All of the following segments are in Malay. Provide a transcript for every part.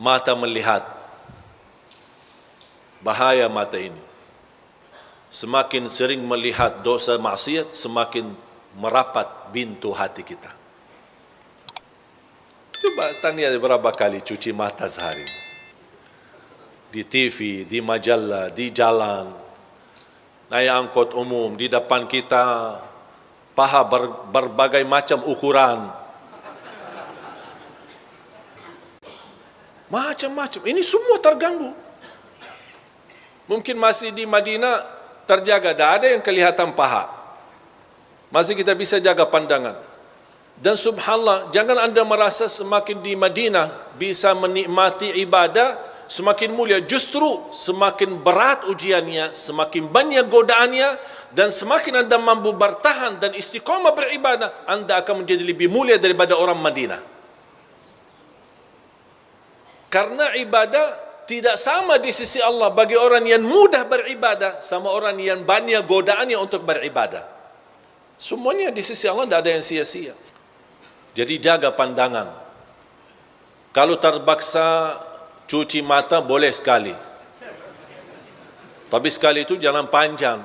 mata melihat. Bahaya mata ini. Semakin sering melihat dosa maksiat, semakin merapat pintu hati kita. Coba tanya berapa kali cuci mata sehari. Di TV, di majalah, di jalan, naik angkot umum, di depan kita, paha berbagai macam ukuran. Macam-macam. Ini semua terganggu. Mungkin masih di Madinah terjaga, tidak ada yang kelihatan paha. Masih kita bisa jaga pandangan. Dan subhanallah, jangan anda merasa semakin di Madinah bisa menikmati ibadah, semakin mulia. Justru semakin berat ujiannya, semakin banyak godaannya, dan semakin anda mampu bertahan dan istiqamah beribadah, anda akan menjadi lebih mulia daripada orang Madinah. Karena ibadah tidak sama di sisi Allah bagi orang yang mudah beribadah sama orang yang banyak godaannya untuk beribadah. Semuanya di sisi Allah tidak ada yang sia-sia. Jadi jaga pandangan. Kalau terpaksa cuci mata boleh sekali. Tapi sekali itu jangan panjang.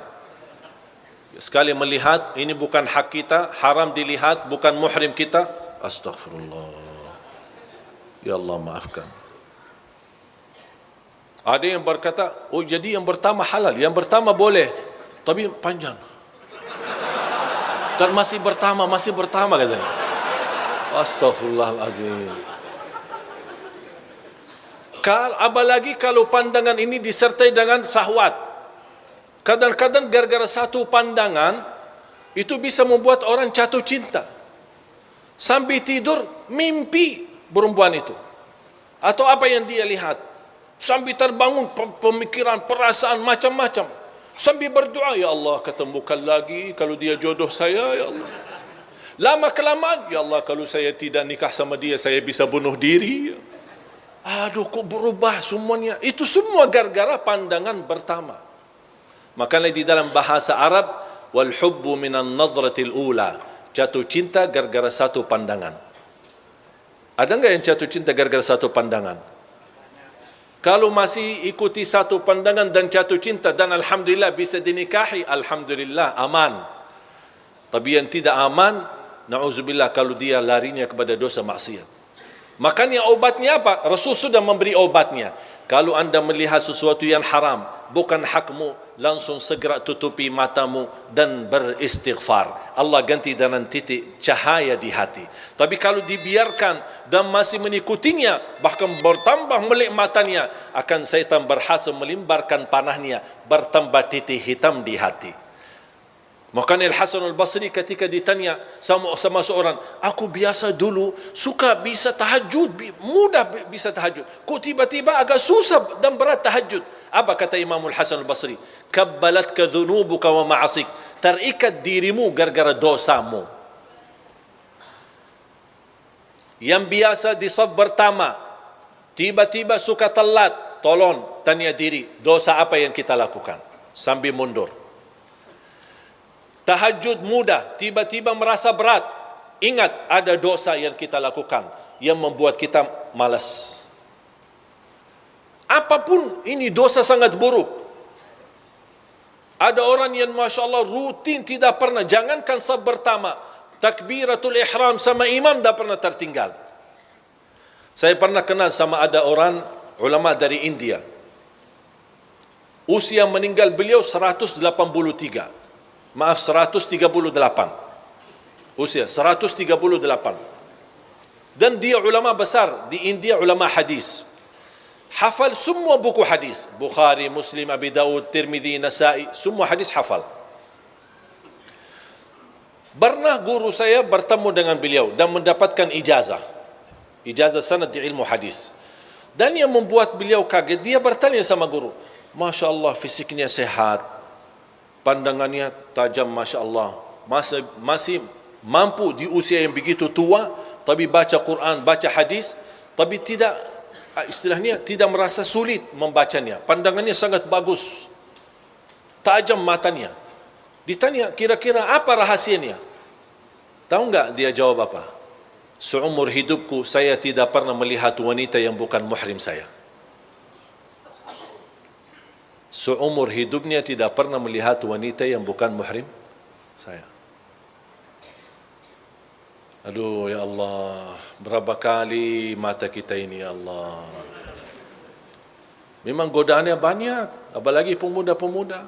Sekali melihat, ini bukan hak kita, haram dilihat, bukan muhrim kita. Astaghfirullah. Ya Allah maafkan. Ada yang berkata, oh jadi yang pertama halal, yang pertama boleh, tapi panjang. Dan masih pertama katanya. Astaghfirullahalazim. Apalagi kalau pandangan ini disertai dengan syahwat. Kadang-kadang gara-gara satu pandangan itu bisa membuat orang jatuh cinta. Sambil tidur mimpi perempuan itu. Atau apa yang dia lihat. Sambil terbangun pemikiran, perasaan macam-macam. Sambil berdoa, ya Allah ketemukan lagi kalau dia jodoh saya, ya Allah. Lama kelamaan, ya Allah kalau saya tidak nikah sama dia, saya bisa bunuh diri. Aduh kok berubah semuanya. Itu semua gara-gara pandangan pertama. Makanya di dalam bahasa Arab, wal hubbu minan nadratil ula. Jatuh cinta gara-gara satu pandangan. Ada enggak yang jatuh cinta gara-gara satu pandangan? Kalau masih ikuti satu pandangan dan jatuh cinta dan alhamdulillah bisa dinikahi, alhamdulillah aman. Tapi yang tidak aman, na'udzubillah kalau dia larinya kepada dosa maksiat. Makanya obatnya apa? Rasul sudah memberi obatnya. Kalau anda melihat sesuatu yang haram, bukan hakmu, langsung segera tutupi matamu dan beristighfar. Allah ganti dengan titik cahaya di hati. Tapi kalau dibiarkan dan masih mengikutinya, bahkan bertambah melek matanya, akan syaitan berhasil melimbarkan panahnya, bertambah titik hitam di hati. Makanya Al-Hasan Al-Basri ketika ditanya sama seorang, aku biasa dulu suka bisa tahajud, mudah bisa tahajud. Kok tiba-tiba agak susah dan berat tahajud? Apa kata Imam Al-Hasan Al-Basri? Kabbalatka dhunubuka wa ma'asik. Terikat dirimu gara-gara dosamu. Yang biasa di saf pertama, tiba-tiba suka telat, tolong tanya diri, dosa apa yang kita lakukan? Sambil mundur. Tahajud mudah, tiba-tiba merasa berat. Ingat, ada dosa yang kita lakukan yang membuat kita malas. Apapun ini dosa sangat buruk. Ada orang yang Masya Allah rutin tidak pernah, jangankan saf pertama, takbiratul ihram sama imam tidak pernah tertinggal. Saya pernah kenal sama ada orang ulama dari India. Usia meninggal beliau 183. Maaf 138. Usia 138. Dan dia ulama besar di India, ulama hadis. Hafal semua buku hadis. Bukhari, Muslim, Abi Daud, Tirmidzi, Nasai, semua hadis hafal. Pernah guru saya bertemu dengan beliau dan mendapatkan ijazah. Ijazah sanad di ilmu hadis. Dan yang membuat beliau kaget, dia bertanya sama guru, Masya Allah fisiknya sehat, pandangannya tajam, Masya Allah, masih mampu di usia yang begitu tua, tapi baca Quran, baca hadis, tapi tidak, istilahnya tidak merasa sulit membacanya. Pandangannya sangat bagus, tajam matanya. Ditanya, kira-kira apa rahasianya? Tahu enggak dia jawab apa? Seumur hidupku saya tidak pernah melihat wanita yang bukan muhrim saya. Seumur hidupnya tidak pernah melihat wanita yang bukan muhrim saya. Aduh ya Allah, berapa kali mata kita ini ya Allah. Memang godaannya banyak, apalagi pemuda-pemuda.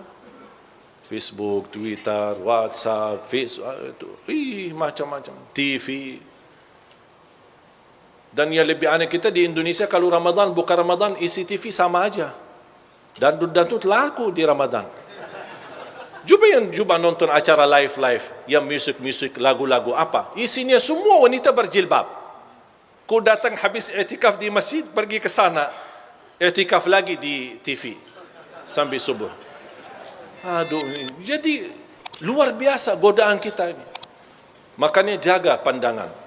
Facebook, Twitter, WhatsApp, macam-macam, TV. Dan yang lebih aneh kita di Indonesia, kalau Ramadan bukan Ramadan, isi TV sama aja. Dan itu laku di Ramadan. Cuba nonton acara live, yang musik, lagu-lagu apa. Isinya semua wanita berjilbab. Kau datang habis i'tikaf di masjid, pergi ke sana, i'tikaf lagi di TV sampai subuh. Aduh, jadi luar biasa godaan kita ini. Makanya jaga pandangan.